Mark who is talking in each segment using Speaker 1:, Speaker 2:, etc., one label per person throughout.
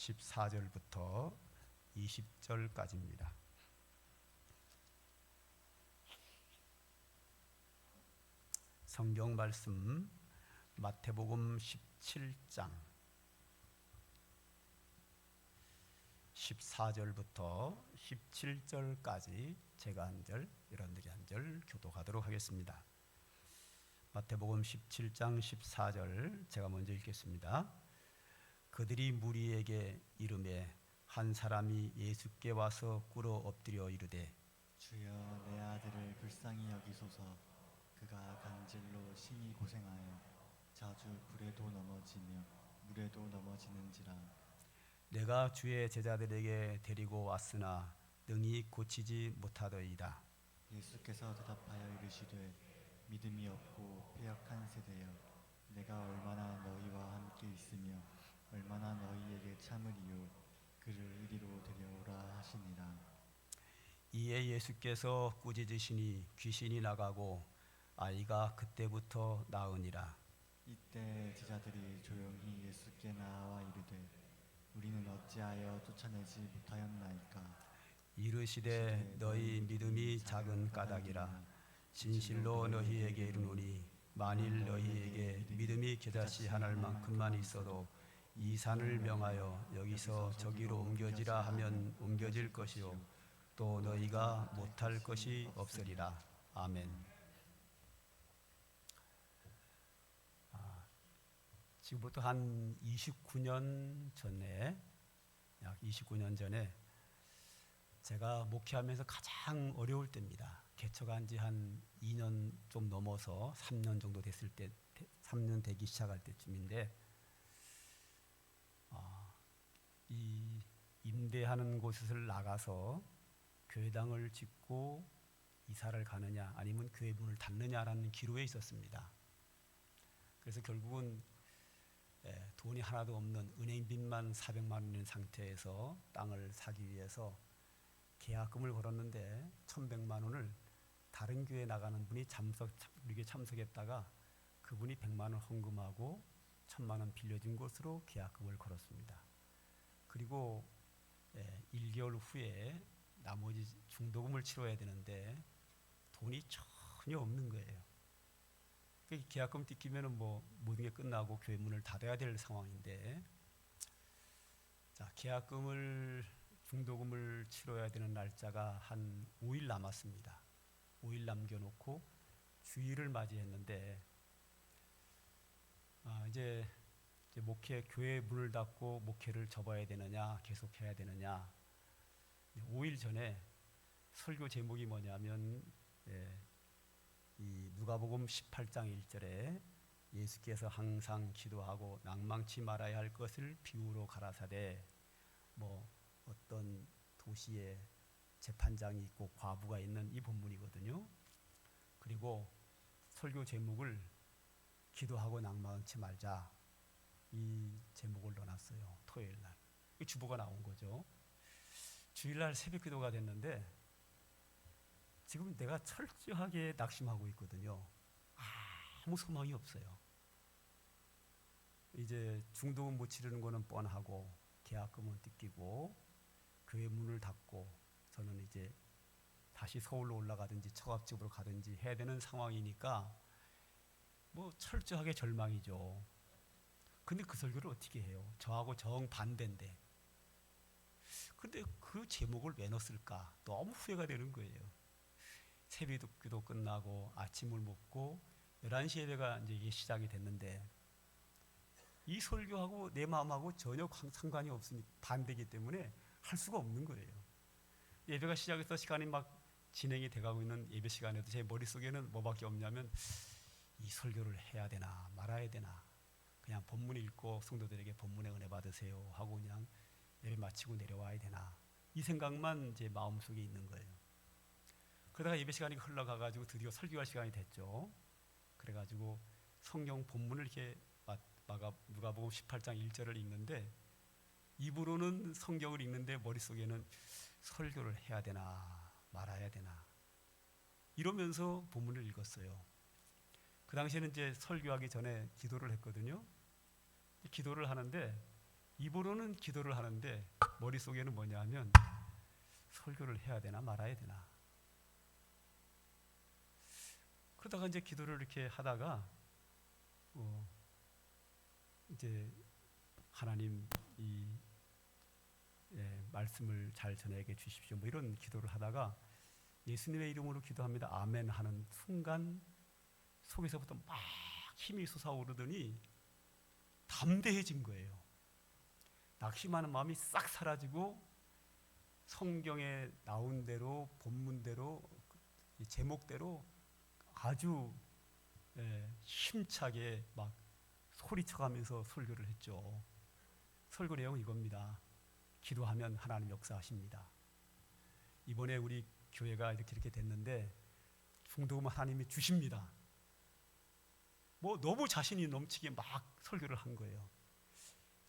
Speaker 1: 14절부터 20절까지입니다. 성경 말씀 마태복음 17장 14절부터 17절까지 제가 한 절, 여러분들이 한 절 교독하도록 하겠습니다. 마태복음 17장 14절 제가 먼저 읽겠습니다. 그들이 무리에게 이르매 한 사람이 예수께 와서 꿇어 엎드려 이르되
Speaker 2: 주여, 내 아들을 불쌍히 여기소서. 그가 간질로 심히 고생하여 자주 불에도 넘어지며 물에도 넘어지는지라.
Speaker 1: 내가 주의 제자들에게 데리고 왔으나 능히 고치지 못하더이다.
Speaker 2: 예수께서 대답하여 이르시되 믿음이 없고 패역한 세대여, 내가 얼마나 너희와 함께 있으며 얼마나 너희에게 참으리요. 그를 이리로 데려오라 하시니라.
Speaker 1: 이에 예수께서 꾸짖으시니 귀신이 나가고 아이가 그때부터 나으니라.
Speaker 2: 이때 제자들이 조용히 예수께 나와 이르되 우리는 어찌하여 쫓아내지 못하였나이까.
Speaker 1: 이르시되 너희 믿음이 작은 까닭이라. 진실로 너희에게 이르노니 만일 너희에게 믿음이 겨자씨 하나를 만큼만 있어도 이 산을 명하여 여기서 저기로 옮겨지라 하면 옮겨질 것이요 또 너희가 못할 것이 없으리라. 아멘. 지금부터 한 29년 전에, 약 29년 전에 제가 목회하면서 가장 어려울 때입니다. 개척한 지 한 2년 좀 넘어서 3년 정도 됐을 때, 3년 되기 시작할 때쯤인데, 이 임대하는 곳을 나가서 교회당을 짓고 이사를 가느냐 아니면 교회 문을 닫느냐라는 기로에 있었습니다. 그래서 결국은 돈이 하나도 없는 은행빚만 400만 원 있는 상태에서 땅을 사기 위해서 계약금을 걸었는데 1,100만 원을 다른 교회에 나가는 분이 우리에게 참석했다가 그분이 100만 원 헌금하고 1,000만 원 빌려준 것으로 계약금을 걸었습니다. 그리고 1개월 후에 나머지 중도금을 치러야 되는데 돈이 전혀 없는 거예요. 계약금 뜯기면은 모든 게 끝나고 교회 문을 닫아야 될 상황인데, 자, 계약금을 중도금을 치러야 되는 날짜가 한 5일 남았습니다. 5일 남겨놓고 주일을 맞이했는데, 이제 교회 문을 닫고 목회를 접어야 되느냐 계속해야 되느냐. 5일 전에 설교 제목이 뭐냐면 이 누가복음 18장 1절에 예수께서 항상 기도하고 낭망치 말아야 할 것을 비유로 가라사대, 어떤 도시에 재판장이 있고 과부가 있는 이 본문이거든요. 그리고 설교 제목을 기도하고 낭망치 말자, 이 제목을 넣어놨어요. 토요일 날 주보가 나온 거죠. 주일날 새벽 기도가 됐는데 지금 내가 철저하게 낙심하고 있거든요. 아무 소망이 없어요. 이제 중도금 못 치르는 거는 뻔하고 계약금은 뜯기고 교회 문을 닫고 저는 이제 다시 서울로 올라가든지 처갓집으로 가든지 해야 되는 상황이니까 철저하게 절망이죠. 근데 그 설교를 어떻게 해요? 저하고 정반대인데. 근데 그 제목을 왜 넣었을까? 너무 후회가 되는 거예요. 새벽 기도 끝나고 아침을 먹고 11시 예배가 이제 이게 시작이 됐는데 이 설교하고 내 마음하고 전혀 상관이 없으니 반대이기 때문에 할 수가 없는 거예요. 예배가 시작해서 시간이 막 진행이 돼가고 있는 예배 시간에도 제 머릿속에는 뭐밖에 없냐면 이 설교를 해야 되나 말아야 되나, 그냥 본문 읽고 성도들에게 본문의 은혜 받으세요 하고 그냥 예배 마치고 내려와야 되나, 이 생각만 제 마음속에 있는 거예요. 그러다가 예배 시간이 흘러가가지고 드디어 설교할 시간이 됐죠. 그래가지고 성경 본문을 이렇게 누가복음 18장 1절을 읽는데 입으로는 성경을 읽는데 머릿속에는 설교를 해야 되나 말아야 되나 이러면서 본문을 읽었어요. 그 당시에는 이제 설교하기 전에 기도를 했거든요. 기도를 하는데 입으로는 기도를 하는데 머릿속에는 뭐냐면 설교를 해야 되나 말아야 되나. 그러다가 이제 기도를 이렇게 하다가 이제 하나님 이 말씀을 잘 전하게 주십시오. 뭐 이런 기도를 하다가 예수님의 이름으로 기도합니다. 아멘 하는 순간 속에서부터 막 힘이 솟아오르더니 담대해진 거예요. 낙심하는 마음이 싹 사라지고 성경에 나온 대로 본문대로 제목대로 아주 힘차게 막 소리쳐가면서 설교를 했죠. 설교 내용은 이겁니다. 기도하면 하나님 역사하십니다. 이번에 우리 교회가 이렇게 됐는데 중도금 하나님이 주십니다. 뭐 너무 자신이 넘치게 막 설교를 한 거예요.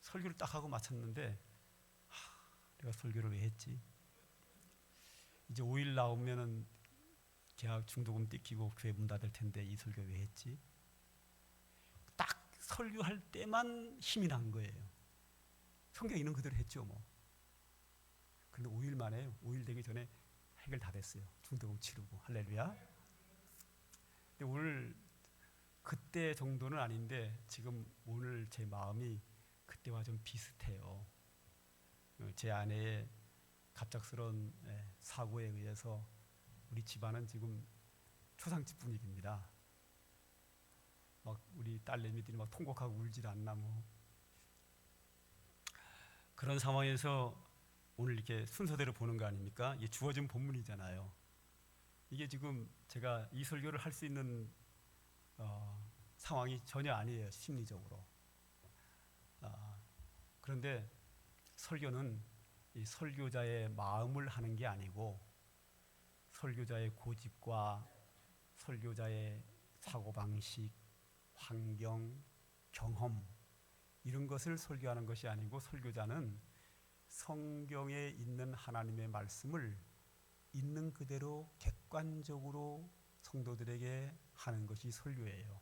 Speaker 1: 설교를 딱 하고 마쳤는데 내가 설교를 왜 했지? 이제 5일 나오면은 계약 중도금 뜯기고 교회 문 닫을 텐데 이 설교 왜 했지? 딱 설교할 때만 힘이 난 거예요. 성경 있는 그대로 했죠 뭐. 그런데 5일 만에 5일 되기 전에 해결 다 됐어요. 중도금 치르고 할렐루야. 근데 오늘 그때 정도는 아닌데 지금 오늘 제 마음이 그때와 좀 비슷해요. 제 아내의 갑작스러운 사고에 의해서 우리 집안은 지금 초상집 분위기입니다. 막 우리 딸내미들이 막 통곡하고 울질 않나 뭐. 그런 상황에서 오늘 이렇게 순서대로 보는 거 아닙니까? 이게 주어진 본문이잖아요. 이게 지금 제가 이 설교를 할 수 있는 상황이 전혀 아니에요. 심리적으로. 그런데 설교는 이 설교자의 마음을 하는 게 아니고 설교자의 고집과 설교자의 사고방식, 환경, 경험 이런 것을 설교하는 것이 아니고 설교자는 성경에 있는 하나님의 말씀을 있는 그대로 객관적으로 성도들에게 하는 것이 설교예요.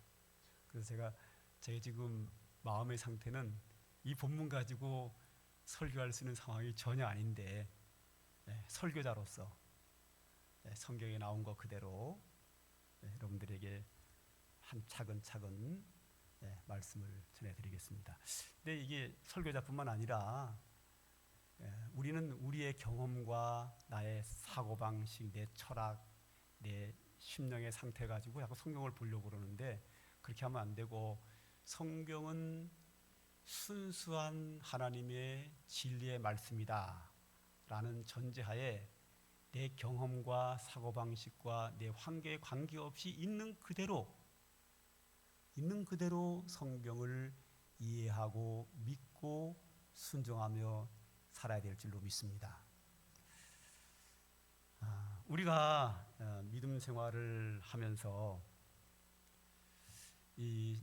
Speaker 1: 그래서 제가 지금 마음의 상태는 이 본문 가지고 설교할 수 있는 상황이 전혀 아닌데 설교자로서 성경에 나온 것 그대로 여러분들에게 한 차근차근 말씀을 전해드리겠습니다. 근데 이게 설교자뿐만 아니라 우리는 우리의 경험과 나의 사고방식, 내 철학, 내 심령의 상태 가지고 자꾸 성경을 보려고 그러는데 그렇게 하면 안 되고 성경은 순수한 하나님의 진리의 말씀이다 라는 전제하에 내 경험과 사고방식과 내 환경에 관계없이 있는 그대로 성경을 이해하고 믿고 순종하며 살아야 될 줄로 믿습니다. 우리가 믿음 생활을 하면서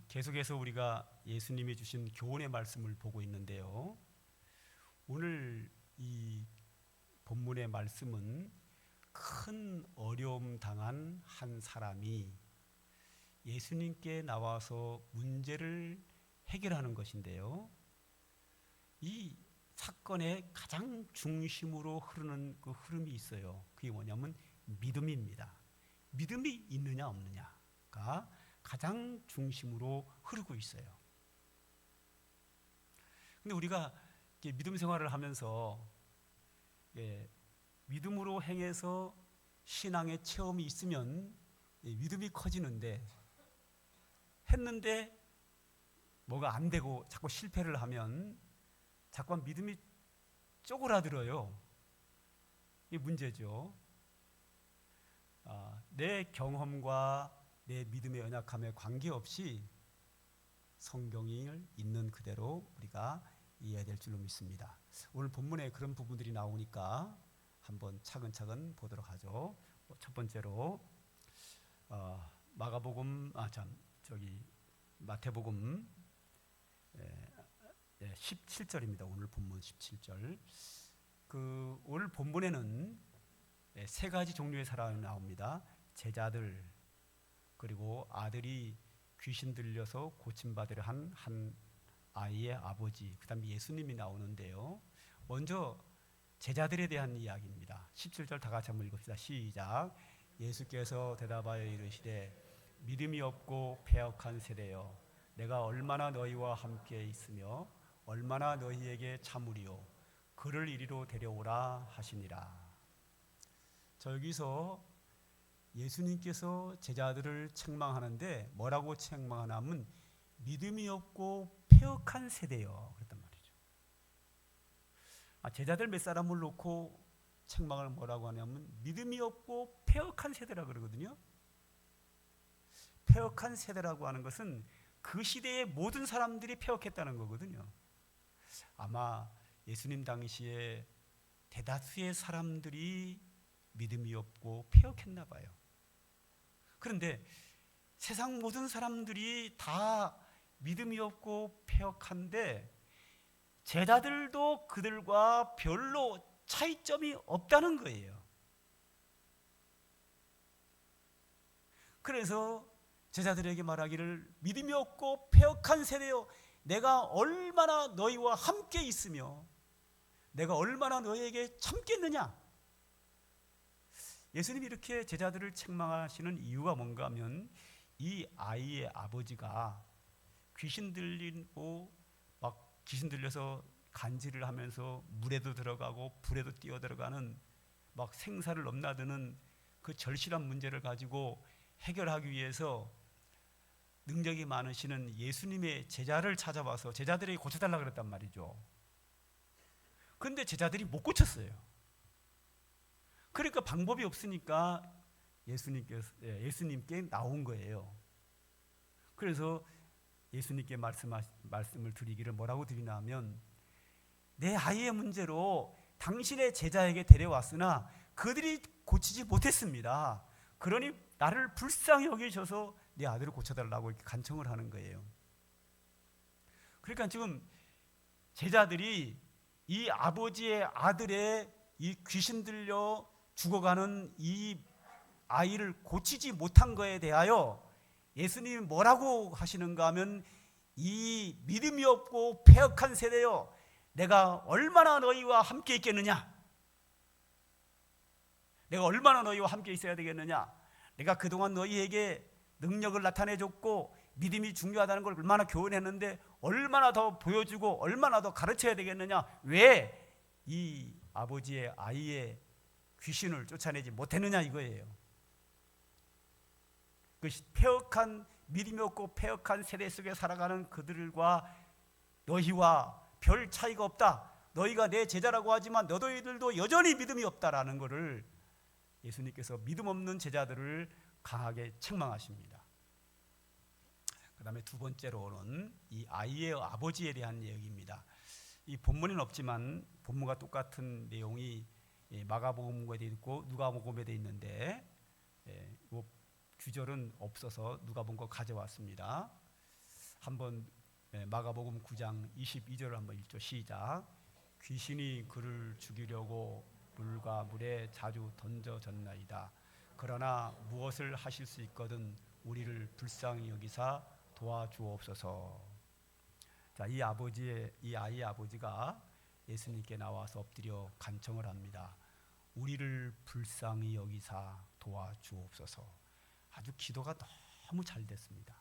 Speaker 1: 계속해서 우리가 예수님이 주신 교훈의 말씀을 보고 있는데요. 오늘 이 본문의 말씀은 큰 어려움 당한 한 사람이 예수님께 나와서 문제를 해결하는 것인데요. 이 사건의 가장 중심으로 흐르는 그 흐름이 있어요. 그게 뭐냐면 믿음입니다. 믿음이 있느냐 없느냐가 가장 중심으로 흐르고 있어요. 근데 우리가 믿음 생활을 하면서 믿음으로 행해서 신앙의 체험이 있으면 믿음이 커지는데 했는데 뭐가 안 되고 자꾸 실패를 하면 자꾸 믿음이 쪼그라들어요. 이게 문제죠. 내 경험과 내 믿음의 연약함에 관계없이 성경을 있는 그대로 우리가 이해해야 될 줄로 믿습니다. 오늘 본문에 그런 부분들이 나오니까 한번 차근차근 보도록 하죠. 첫 번째로 마태복음 17절입니다. 오늘 본문 17절. 오늘 본문에는 세 가지 종류의 사람이 나옵니다. 제자들, 그리고 아들이 귀신 들려서 고침받으려 한 아이의 아버지, 그 다음에 예수님이 나오는데요. 먼저 제자들에 대한 이야기입니다. 17절 다 같이 한번 읽읍시다. 시작. 예수께서 대답하여 이르시되 믿음이 없고 패역한 세대여, 내가 얼마나 너희와 함께 있으며 얼마나 너희에게 참으리요, 그를 이리로 데려오라 하시니라. 자, 여기서 예수님께서 제자들을 책망하는데 뭐라고 책망하냐면 믿음이 없고 패역한 세대요 그랬단 말이죠. 제자들 몇 사람을 놓고 책망을 뭐라고 하냐면 믿음이 없고 패역한 세대라 그러거든요. 패역한 세대라고 하는 것은 그 시대의 모든 사람들이 패역했다는 거거든요. 아마 예수님 당시에 대다수의 사람들이 믿음이 없고 패역했나 봐요. 그런데 세상 모든 사람들이 다 믿음이 없고 패역한데 제자들도 그들과 별로 차이점이 없다는 거예요. 그래서 제자들에게 말하기를 믿음이 없고 패역한 세대여, 내가 얼마나 너희와 함께 있으며 내가 얼마나 너희에게 참겠느냐. 예수님이 이렇게 제자들을 책망하시는 이유가 뭔가 하면 이 아이의 아버지가 귀신 들리고 막 귀신 들려서 간질을 하면서 물에도 들어가고 불에도 뛰어 들어가는 막 생사를 넘나드는 그 절실한 문제를 가지고 해결하기 위해서 능력이 많으시는 예수님의 제자를 찾아와서 제자들에게 고쳐달라고 그랬단 말이죠. 그런데 제자들이 못 고쳤어요. 그러니까 방법이 없으니까 예수님께 나온 거예요. 그래서 예수님께 말씀을 드리기를 뭐라고 드리나 하면, 내 아이의 문제로 당신의 제자에게 데려왔으나 그들이 고치지 못했습니다. 그러니 나를 불쌍히 여기셔서 내 아들을 고쳐달라고 이렇게 간청을 하는 거예요. 그러니까 지금 제자들이 이 아버지의 아들의 이 귀신 들려 죽어가는 이 아이를 고치지 못한 거에 대하여 예수님이 뭐라고 하시는가 하면, 이 믿음이 없고 패역한 세대여, 내가 얼마나 너희와 함께 있겠느냐. 내가 얼마나 너희와 함께 있어야 되겠느냐. 내가 그동안 너희에게 능력을 나타내줬고 믿음이 중요하다는 걸 얼마나 교훈했는데 얼마나 더 보여주고 얼마나 더 가르쳐야 되겠느냐. 왜 이 아버지의 아이의 귀신을 쫓아내지 못했느냐 이거예요. 그 패역한 믿음이 없고 패역한 세대 속에 살아가는 그들과 너희와 별 차이가 없다. 너희가 내 제자라고 하지만 너희들도 여전히 믿음이 없다라는 것을 예수님께서 믿음 없는 제자들을 강하게 책망하십니다. 그 다음에 두 번째로는 이 아이의 아버지에 대한 얘기입니다. 이 본문에는 없지만 본문과 똑같은 내용이 마가복음에 되어 있고 누가복음에 되어 있는데 이 규절은 없어서 누가복음 가져왔습니다. 한번 마가복음 9장 22절을 한번 읽죠. 시작. 귀신이 그를 죽이려고 물과 물에 자주 던져졌나이다. 그러나 무엇을 하실 수 있거든 우리를 불쌍히 여기사 도와주옵소서. 자, 이 아이의 아버지가 예수님께 나와서 엎드려 간청을 합니다. 우리를 불쌍히 여기사 도와주옵소서. 아주 기도가 너무 잘 됐습니다.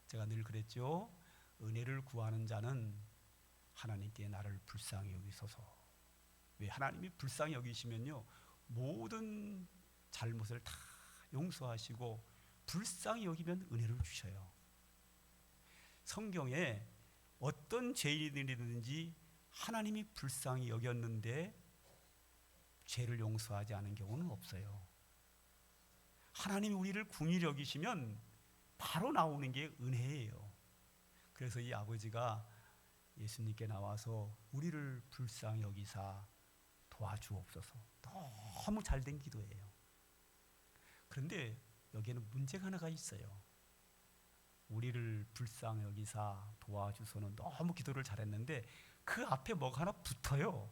Speaker 1: 제가 늘 그랬죠. 은혜를 구하는 자는 하나님께 나를 불쌍히 여기소서. 왜? 하나님이 불쌍히 여기시면요, 모든 잘못을 다 용서하시고 불쌍히 여기면 은혜를 주셔요. 성경에 어떤 죄인이든지 하나님이 불쌍히 여겼는데 죄를 용서하지 않은 경우는 없어요. 하나님이 우리를 긍휼히 여기시면 바로 나오는 게 은혜예요. 그래서 이 아버지가 예수님께 나와서 우리를 불쌍히 여기사 도와주옵소서. 너무 잘된 기도예요. 그런데 여기에는 문제가 하나가 있어요. 우리를 불쌍히 여기사 도와주소는 너무 기도를 잘했는데 그 앞에 뭐가 하나 붙어요.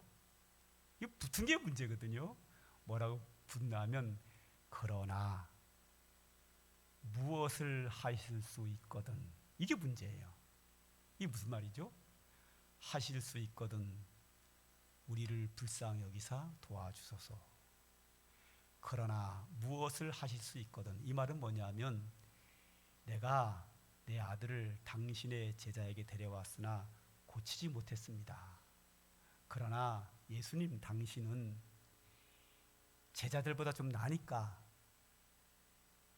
Speaker 1: 이 붙은 게 문제거든요. 뭐라고 붙나면 그러나 무엇을 하실 수 있거든. 이게 문제예요. 이게 무슨 말이죠? 하실 수 있거든 우리를 불쌍히 여기사 도와주소서. 그러나 무엇을 하실 수 있거든, 이 말은 뭐냐면 내가 내 아들을 당신의 제자에게 데려왔으나 고치지 못했습니다. 그러나 예수님, 당신은 제자들보다 좀 나니까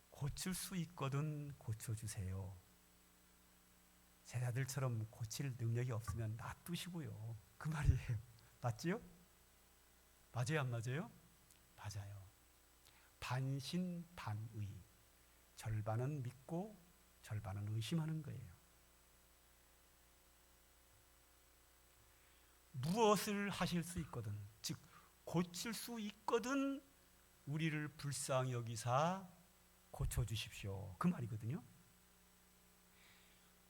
Speaker 1: 고칠 수 있거든 고쳐주세요. 제자들처럼 고칠 능력이 없으면 놔두시고요, 그 말이에요. 맞지요? 맞아요, 안 맞아요? 맞아요. 반신반의, 절반은 믿고 절반은 의심하는 거예요. 무엇을 하실 수 있거든, 즉 고칠 수 있거든 우리를 불쌍히 여기사 고쳐주십시오, 그 말이거든요.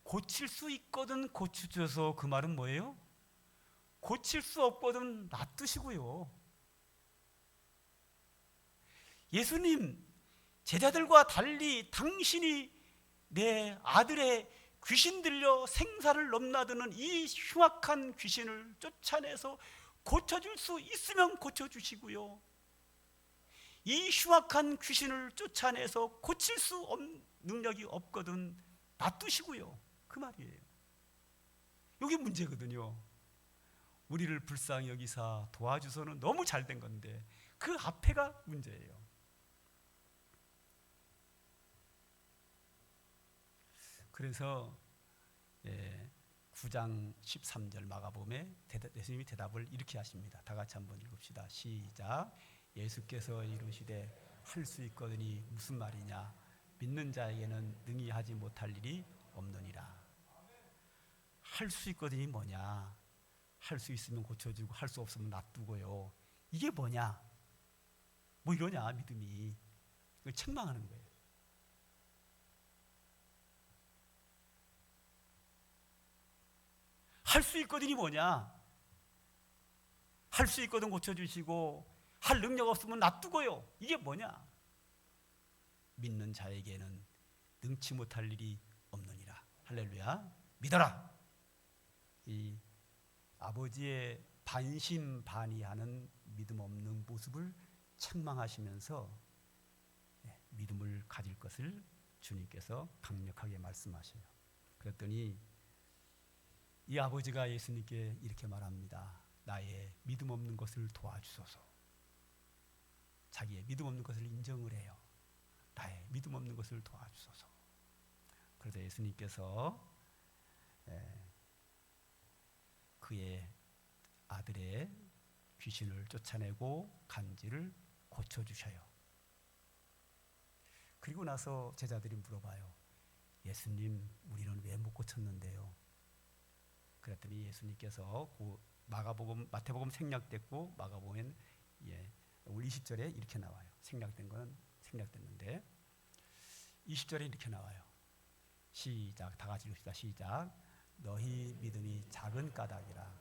Speaker 1: 고칠 수 있거든 고쳐줘서, 그 말은 뭐예요? 고칠 수 없거든 놔두시고요. 예수님, 제자들과 달리 당신이 내 아들의 귀신 들려 생사를 넘나드는 이 흉악한 귀신을 쫓아내서 고쳐줄 수 있으면 고쳐주시고요, 이 흉악한 귀신을 쫓아내서 고칠 수 없는 능력이 없거든 놔두시고요, 그 말이에요. 이게 문제거든요. 우리를 불쌍히 여기사 도와주서는 너무 잘된 건데 그 앞에가 문제예요. 그래서 9장 13절 마가복음에 예수님이 대답을 이렇게 하십니다. 다 같이 한번 읽읍시다. 시작. 예수께서 이르시되 할 수 있거든이 무슨 말이냐, 믿는 자에게는 능히 하지 못할 일이 없느니라. 할 수 있거든이 뭐냐, 할 수 있으면 고쳐주고 할 수 없으면 놔두고요, 이게 뭐냐, 뭐 이러냐 믿음이. 이걸 책망하는 거예요. 할 수 있거든이 뭐냐, 할 수 있거든 고쳐주시고 할 능력 없으면 놔두고요, 이게 뭐냐. 믿는 자에게는 능치 못할 일이 없느니라. 할렐루야. 믿어라. 이 아버지의 반신반의하는 믿음 없는 모습을 책망하시면서 믿음을 가질 것을 주님께서 강력하게 말씀하셔요. 그랬더니 이 아버지가 예수님께 이렇게 말합니다. 나의 믿음 없는 것을 도와주소서. 자기의 믿음 없는 것을 인정을 해요. 나의 믿음 없는 것을 도와주소서. 그래서 예수님께서 그의 아들의 귀신을 쫓아내고 간지를 고쳐주셔요. 그리고 나서 제자들이 물어봐요. 예수님, 우리는 왜 못 고쳤는데요? 그랬더니 예수님께서 마가복음, 마태복음 생략됐고 마가복음엔 오늘 20절에 이렇게 나와요. 생략된 거는 생략됐는데 20절에 이렇게 나와요. 시작. 다 같이 읽읍시다. 시작. 너희 믿음이 작은 까닭이라.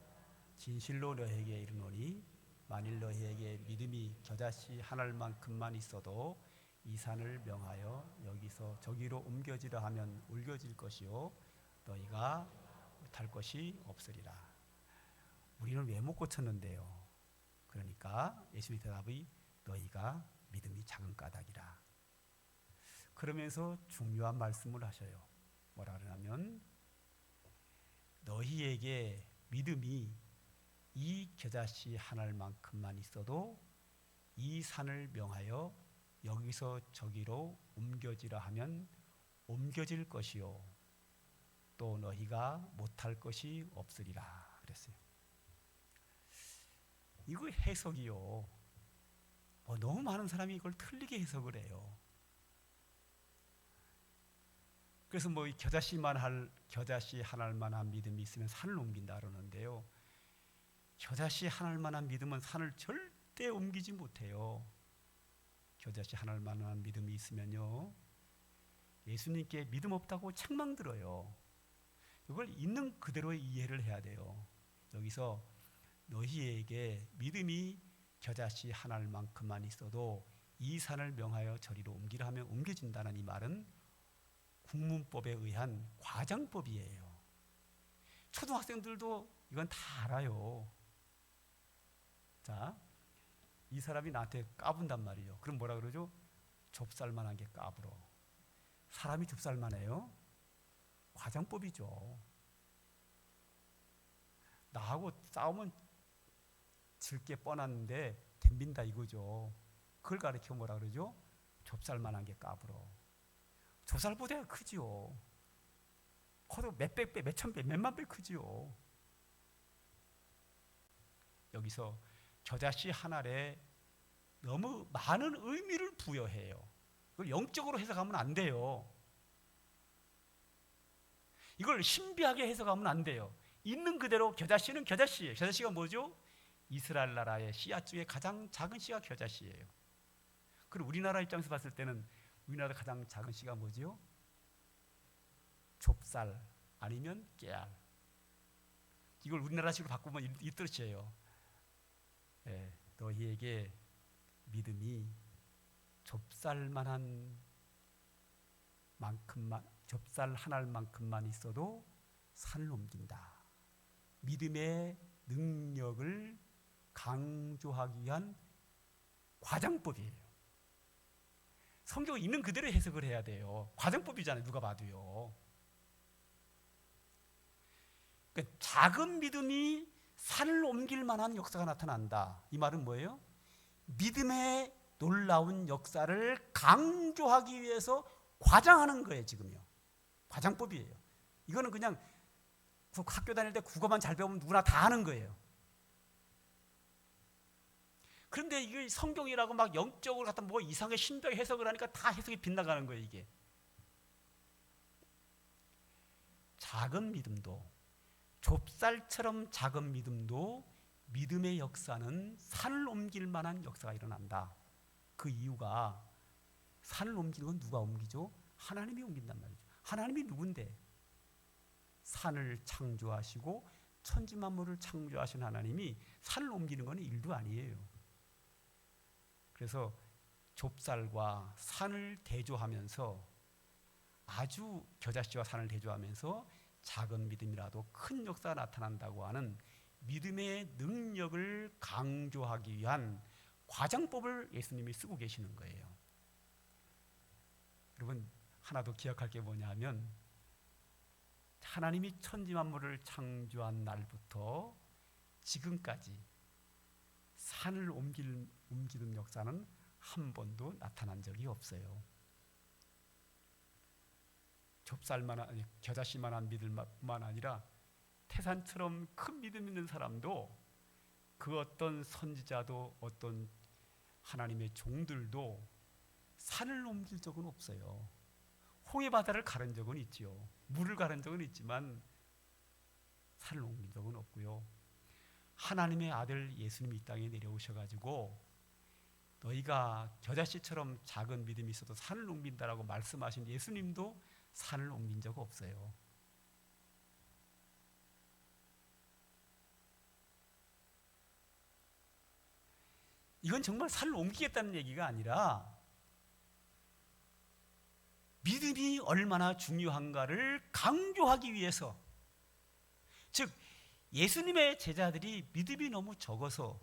Speaker 1: 진실로 너희에게 이르노니 만일 너희에게 믿음이 겨자씨 한 알만큼만 있어도 이 산을 명하여 여기서 저기로 옮겨지라 하면 옮겨질 것이요 너희가 못할 것이 없으리라. 우리는 왜 못 고쳤는데요? 그러니까 예수님의 대답이 너희가 믿음이 작은 까닭이라. 그러면서 중요한 말씀을 하셔요. 뭐라 그러냐면 너희에게 믿음이 이 겨자씨 한 알만큼만 있어도 이 산을 명하여 여기서 저기로 옮겨지라 하면 옮겨질 것이요 또 너희가 못할 것이 없으리라 그랬어요. 이거 해석이요, 너무 많은 사람이 이걸 틀리게 해석을 해요. 그래서 겨자씨 한 알만한 믿음이 있으면 산을 옮긴다 그러는데요, 겨자씨 한 알만한 믿음은 산을 절대 옮기지 못해요. 겨자씨 한 알만한 믿음이 있으면요 예수님께 믿음 없다고 책망 들어요. 이걸 있는 그대로 이해를 해야 돼요. 여기서 너희에게 믿음이 겨자씨 한 알만큼만 있어도 이 산을 명하여 저리로 옮기라 하면 옮겨진다는 이 말은 국문법에 의한 과장법이에요. 초등학생들도 이건 다 알아요. 자, 이 사람이 나한테 까분단 말이에요. 그럼 뭐라 그러죠? 좁쌀만한 게 까불어. 사람이 좁쌀만해요? 과장법이죠. 나하고 싸우면 질 게 뻔한데 덤빈다 이거죠. 그걸 가르쳐 뭐라 그러죠? 좁쌀만한 게 까불어. 좁쌀보다 크지요. 커도 몇백 배, 몇천 배, 몇만 배 크지요. 여기서 겨자씨 한 알에 너무 많은 의미를 부여해요. 이걸 영적으로 해석하면 안 돼요. 이걸 신비하게 해석하면 안 돼요. 있는 그대로 겨자씨는 겨자씨예요. 겨자씨가 뭐죠? 이스라엘 나라의 씨앗 중에 가장 작은 씨가 겨자씨예요. 그리고 우리나라 입장에서 봤을 때는 우리나라 가장 작은 씨가 뭐죠? 좁쌀 아니면 깨알. 이걸 우리나라식으로 바꾸면 이 뜻이에요. 너희에게 믿음이 좁쌀만한 만큼만, 좁쌀 한 알만큼만 있어도 산을 옮긴다. 믿음의 능력을 강조하기 위한 과장법이에요. 성경을 있는 그대로 해석을 해야 돼요. 과장법이잖아요. 누가 봐도요. 그러니까 작은 믿음이 산을 옮길 만한 역사가 나타난다. 이 말은 뭐예요? 믿음의 놀라운 역사를 강조하기 위해서 과장하는 거예요. 지금요. 과장법이에요. 이거는 그냥 학교 다닐 때 국어만 잘 배우면 누구나 다 하는 거예요. 그런데 이게 성경이라고 막 영적으로 갖다 뭐 이상하게 신비하게 해석을 하니까 다 해석이 빗나가는 거예요. 이게 작은 믿음도, 좁쌀처럼 작은 믿음도 믿음의 역사는 산을 옮길 만한 역사가 일어난다. 그 이유가 산을 옮기는 건 누가 옮기죠? 하나님이 옮긴단 말이죠. 하나님이 누군데? 산을 창조하시고 천지 만물을 창조하신 하나님이 산을 옮기는 건 일도 아니에요. 그래서 좁쌀과 산을 대조하면서, 아주 겨자씨와 산을 대조하면서 작은 믿음이라도 큰 역사가 나타난다고 하는 믿음의 능력을 강조하기 위한 과장법을 예수님이 쓰고 계시는 거예요. 여러분, 하나 더 기억할 게 뭐냐면, 하나님이 천지 만물을 창조한 날부터 지금까지 산을 옮기는 역사는 한 번도 나타난 적이 없어요. 좁쌀만한, 겨자씨만한 믿음만 아니라 태산처럼 큰 믿음 있는 사람도, 그 어떤 선지자도, 어떤 하나님의 종들도 산을 옮길 적은 없어요. 홍해 바다를 가른 적은 있지요. 물을 가른 적은 있지만 산을 옮긴 적은 없고요. 하나님의 아들 예수님이 이 땅에 내려오셔가지고 너희가 겨자씨처럼 작은 믿음이 있어도 산을 옮긴다라고 말씀하신 예수님도 산을 옮긴 적 없어요. 이건 정말 산을 옮기겠다는 얘기가 아니라 믿음이 얼마나 중요한가를 강조하기 위해서, 즉 예수님의 제자들이 믿음이 너무 적어서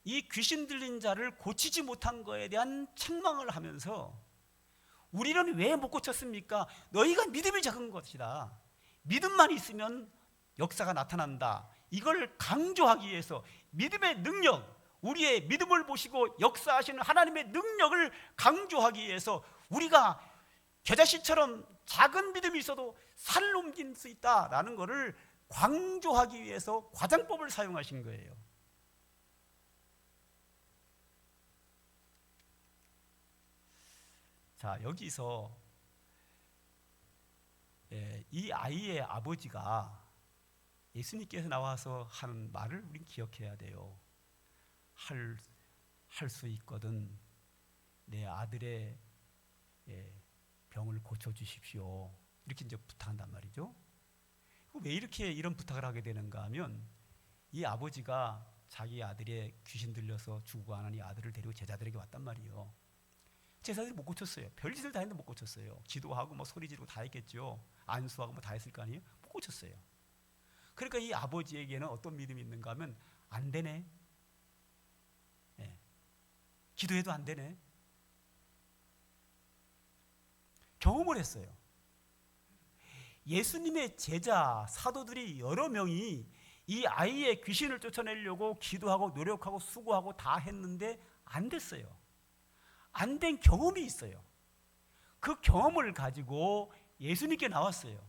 Speaker 1: 이 귀신 들린 자를 고치지 못한 것에 대한 책망을 하면서, 우리는 왜 못 고쳤습니까? 너희가 믿음이 적은 것이다. 믿음만 있으면 역사가 나타난다. 이걸 강조하기 위해서 믿음의 능력, 우리의 믿음을 보시고 역사하시는 하나님의 능력을 강조하기 위해서 우리가 겨자씨처럼 작은 믿음이 있어도 산을 옮길 수 있다라는 것을 강조하기 위해서 과장법을 사용하신 거예요. 자, 여기서 이 아이의 아버지가 예수님께서 나와서 하는 말을 우린 기억해야 돼요. 할 수 있거든 내 아들의 병을 고쳐주십시오. 이렇게 이제 부탁한단 말이죠. 왜 이렇게 이런 부탁을 하게 되는가 하면, 이 아버지가 자기 아들의 귀신 들려서 죽어가는 이 아들을 데리고 제자들에게 왔단 말이에요. 제자들이 못 고쳤어요. 별짓을 다 했는데 못 고쳤어요. 기도하고 뭐 소리 지르고 다 했겠죠. 안수하고 뭐 다 했을 거 아니에요. 못 고쳤어요. 그러니까 이 아버지에게는 어떤 믿음이 있는가 하면 안 되네. 예. 기도해도 안 되네. 경험을 했어요. 예수님의 제자, 사도들이 여러 명이 이 아이의 귀신을 쫓아내려고 기도하고 노력하고 수고하고 다 했는데 안 됐어요. 안 된 경험이 있어요. 그 경험을 가지고 예수님께 나왔어요.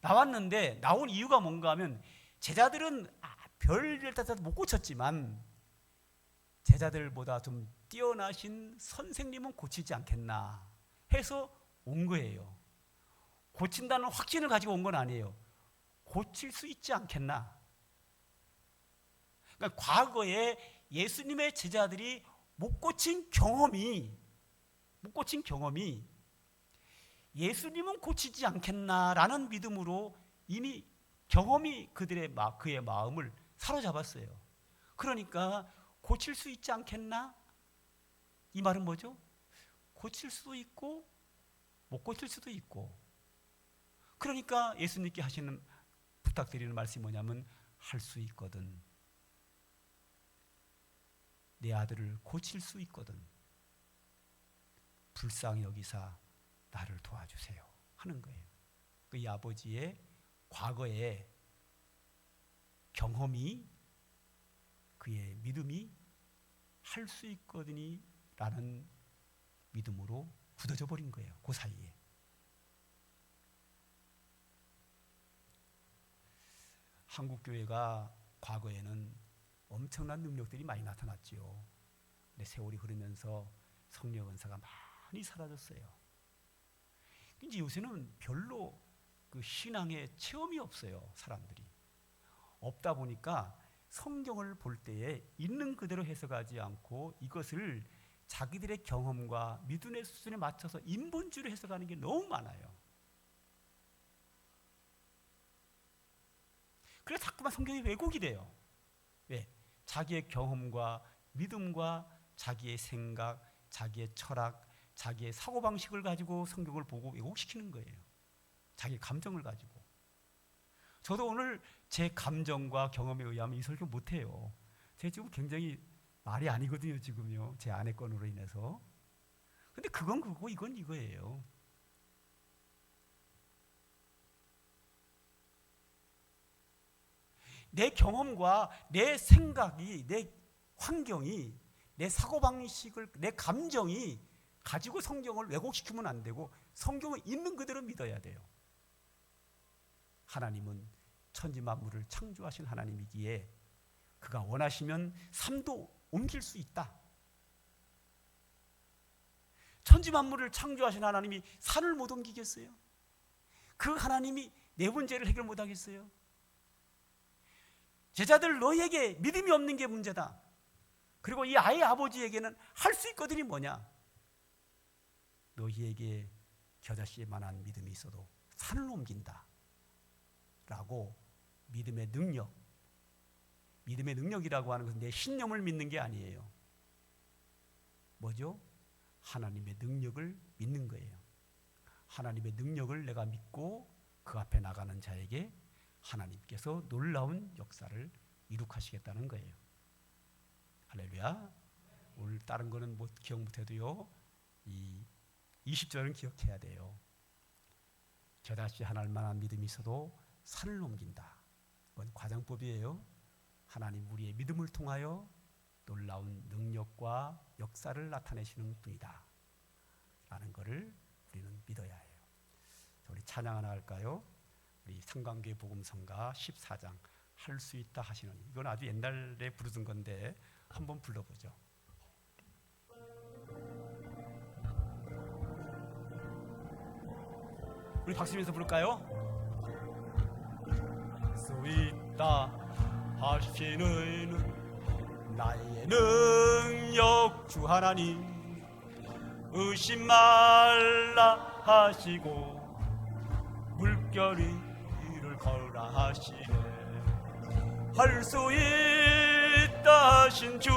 Speaker 1: 나왔는데 나온 이유가 뭔가 하면 제자들은 별일 다 못 고쳤지만 제자들보다 좀 뛰어나신 선생님은 고치지 않겠나 해서 온 거예요. 고친다는 확신을 가지고 온 건 아니에요. 고칠 수 있지 않겠나. 그러니까 과거에 예수님의 제자들이 못 고친 경험이 예수님은 고치지 않겠나라는 믿음으로 이미 경험이 그의 마음을 사로잡았어요. 그러니까 고칠 수 있지 않겠나? 이 말은 뭐죠? 고칠 수도 있고 못 고칠 수도 있고. 그러니까 예수님께 부탁드리는 말씀이 뭐냐면 할 수 있거든. 내 아들을 고칠 수 있거든. 불쌍히 여기사 나를 도와주세요 하는 거예요. 이 아버지의 과거의 경험이 그의 믿음이 할 수 있거든이 라는 믿음으로 굳어져 버린 거예요. 그 사이에. 한국교회가 과거에는 엄청난 능력들이 많이 나타났지요. 근데 세월이 흐르면서 성령 은사가 많이 사라졌어요. 이제 요새는 별로 그 신앙의 체험이 없어요. 사람들이. 없다 보니까 성경을 볼 때에 있는 그대로 해석하지 않고 이것을 자기들의 경험과 믿음의 수준에 맞춰서 인본주의로 해석하는 게 너무 많아요. 그래서 자꾸만 성경이 왜곡이 돼요. 왜? 자기의 경험과 믿음과 자기의 생각, 자기의 철학, 자기의 사고방식을 가지고 성경을 보고 왜곡시키는 거예요. 자기 감정을 가지고. 저도 오늘 제 감정과 경험에 의하면 이 설교 못해요. 제가 지금 굉장히 말이 아니거든요. 지금요. 제 아내 건으로 인해서. 근데 그건 그거고 이건 이거예요. 내 경험과 내 생각이, 내 환경이, 내 사고방식을, 내 감정이 가지고 성경을 왜곡시키면 안 되고 성경을 있는 그대로 믿어야 돼요. 하나님은 천지만물을 창조하신 하나님이기에 그가 원하시면 삶도 옮길 수 있다. 천지만물을 창조하신 하나님이 산을 못 옮기겠어요? 그 하나님이 내 문제를 해결 못 하겠어요? 제자들 너희에게 믿음이 없는 게 문제다. 그리고 이 아이의 아버지에게는 할 수 있거든이 뭐냐? 너희에게 겨자씨에 만한 믿음이 있어도 산을 옮긴다 라고 믿음의 능력이라고 하는 것은 내 신념을 믿는 게 아니에요. 뭐죠? 하나님의 능력을 믿는 거예요. 하나님의 능력을 내가 믿고 그 앞에 나가는 자에게 하나님께서 놀라운 역사를 이룩하시겠다는 거예요. 할렐루야. 오늘 다른 거는 뭐 기억 못해도요, 이 20절은 기억해야 돼요. 겨자씨 하나만한 믿음이 있어도 산을 옮긴다. 이건 과장법이에요. 하나님 우리의 믿음을 통하여 놀라운 능력과 역사를 나타내시는 분이다 라는 것을 우리는 믿어야 해요. 우리 찬양 하나 할까요? 우리 상관교회 복음성가 14장 할 수 있다 하시는, 이건 아주 옛날에 부르던 건데 한번 불러보죠. 우리 박수면서 부를까요? 할 수 있다 하시는 나의 능력 주 하나님, 의심 말라 하시고 물결 위를 걸라 하시네. 할 수 있다 하신 주,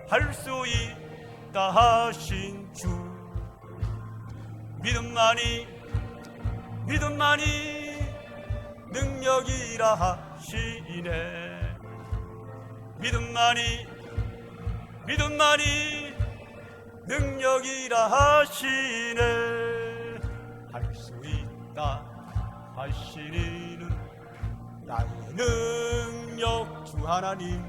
Speaker 1: 할 수 있다 하신 주, 믿음만이 능력이라 하시네. 믿음만이 능력이라 하시네. 할 수 있다 하시니는 나의 능력 주 하나님,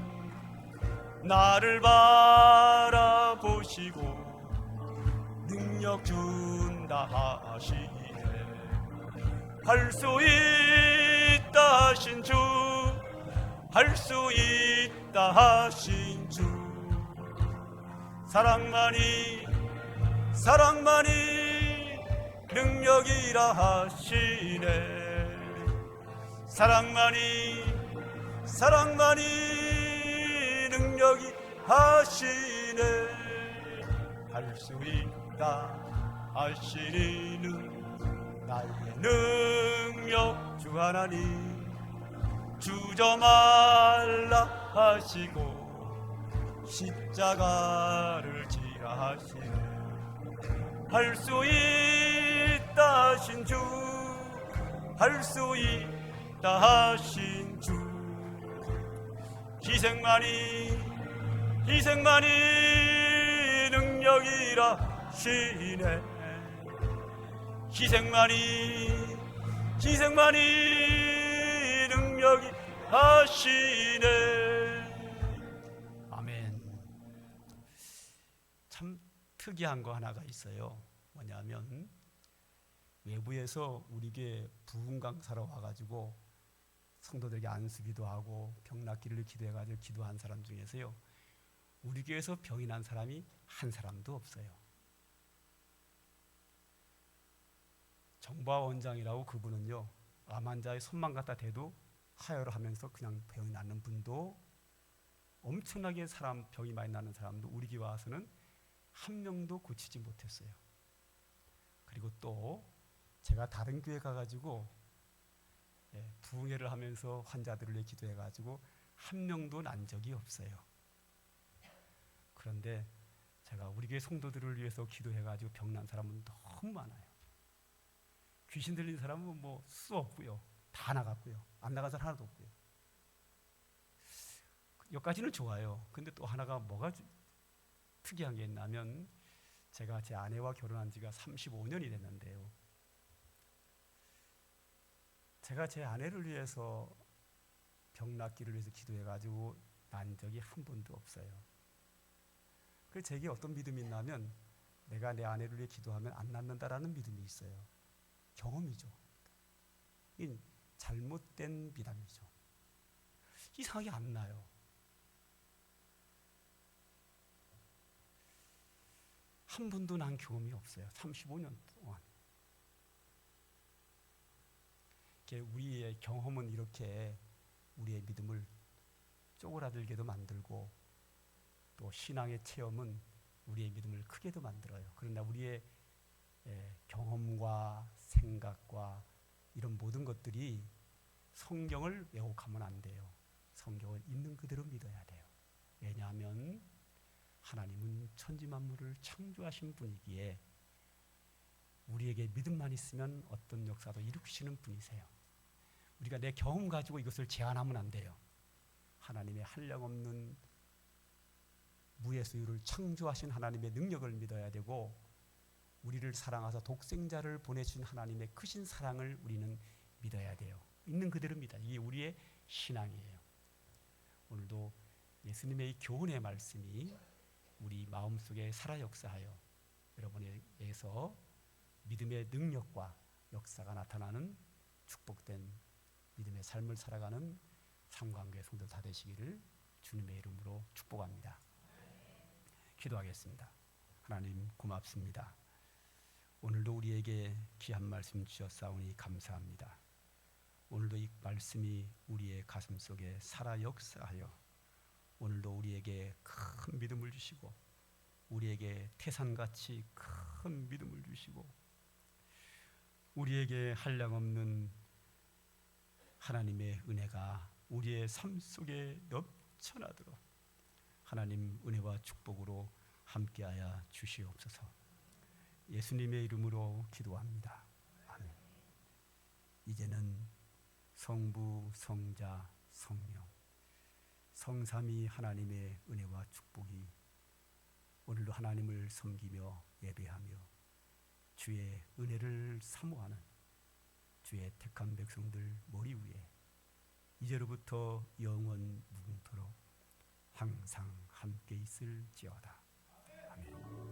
Speaker 1: 나를 바라보시고 능력 준다 하시네. 할 수 있다 하신 주, 할 수 있다 하신 주, 사랑만이 능력이라 하시네. 사랑만이 능력이 하시네. 할 수 있다 하시니는 나의 능력 주 하나님, 주저 말라 하시고 십자가를 지라 하시네. 할 수 있다 하신 주, 할 수 있다 하신 주, 희생만이 능력이라 하시네. 희생만이 능력이 하시네. 아멘. 참 특이한 거 하나가 있어요. 뭐냐면 외부에서 우리에게 부흥 강사로 와가지고 성도들에게 안수기도 하고 병 낫기를 기도해가지고 기도한 사람 중에서요, 우리 교회에서 병이 난 사람이 한 사람도 없어요. 정보화 원장이라고, 그분은요 암 환자의 손만 갖다 대도 하혈을 하면서 그냥 병이 낫는 분도, 엄청나게 병이 많이 나는 사람도 우리 교회 와서는 한 명도 고치지 못했어요. 그리고 또 제가 다른 교회 가가지고 부흥회를 하면서 환자들을 위해 기도해가지고 한 명도 난 적이 없어요. 그런데 제가 우리 교회 성도들을 위해서 기도해가지고 병난 사람은 너무 많아요. 귀신 들린 사람은 뭐 수 없고요, 다 나갔고요, 안 나간 사람 하나도 없고요. 여기까지는 좋아요. 근데 또 하나가 뭐가 특이한 게 있냐면, 제가 제 아내와 결혼한 지가 35년이 됐는데요, 제가 제 아내를 위해서 병 낫기를 위해서 기도해가지고 난 적이 한 번도 없어요. 그래서 제게 어떤 믿음이 있냐면, 내가 내 아내를 위해 기도하면 안 낫는다라는 믿음이 있어요. 경험이죠. 이 잘못된 비담이죠. 이상하게 안 나요. 한 번도 난 경험이 없어요. 35년 동안. 우리의 경험은 이렇게 우리의 믿음을 쪼그라들게도 만들고, 또 신앙의 체험은 우리의 믿음을 크게도 만들어요. 그러나 우리의 경험과 생각과 이런 모든 것들이 성경을 왜곡하면 안 돼요. 성경을 있는 그대로 믿어야 돼요. 왜냐하면 하나님은 천지 만물을 창조하신 분이기에 우리에게 믿음만 있으면 어떤 역사도 일으키시는 분이세요. 우리가 내 경험 가지고 이것을 제한하면 안 돼요. 하나님의 한량없는 무의 수유를 창조하신 하나님의 능력을 믿어야 되고, 우리를 사랑하사 독생자를 보내신 하나님의 크신 사랑을 우리는 믿어야 돼요. 있는 그대로 믿어. 이게 우리의 신앙이에요. 오늘도 예수님의 이 교훈의 말씀이 우리 마음속에 살아 역사하여 여러분에게서 믿음의 능력과 역사가 나타나는 축복된 믿음의 삶을 살아가는 삼관교회 성도 다 되시기를 주님의 이름으로 축복합니다. 기도하겠습니다. 하나님 고맙습니다. 오늘도 우리에게 귀한 말씀 주셨사오니 감사합니다. 오늘도 이 말씀이 우리의 가슴 속에 살아 역사하여 오늘도 우리에게 큰 믿음을 주시고, 우리에게 태산같이 큰 믿음을 주시고, 우리에게 한량없는 하나님의 은혜가 우리의 삶 속에 넘쳐나도록 하나님 은혜와 축복으로 함께하여 주시옵소서. 예수님의 이름으로 기도합니다. 아멘. 이제는 성부, 성자, 성령, 성삼위 하나님의 은혜와 축복이 오늘도 하나님을 섬기며 예배하며 주의 은혜를 사모하는 주의 택한 백성들 머리 위에 이제로부터 영원 무궁토록 항상 함께 있을지어다. 아멘.